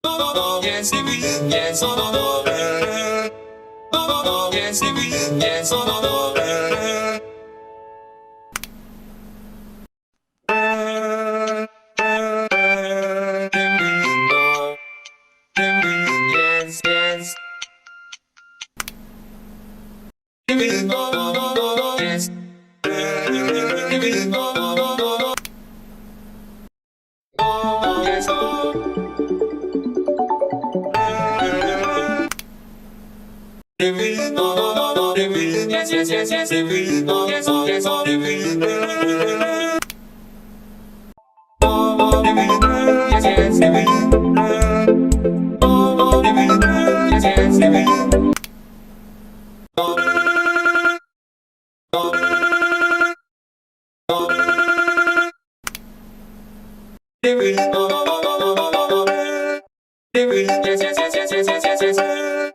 Yes, it will. Yes, oh, oh, oh. Yes, it will. Yes, oh, oh, oh. Yes, yes. Yes. Yes, yes, yes, yes, yes, it will. Oh, yes, oh, yes, oh, it will. Oh, it will. Yes, yes, it will. Oh, it will. Yes, yes, it will. Oh, oh, oh, it will. Oh, oh, oh, oh, oh, oh, oh. It will. Yes, yes, yes, yes, yes, yes, yes, yes.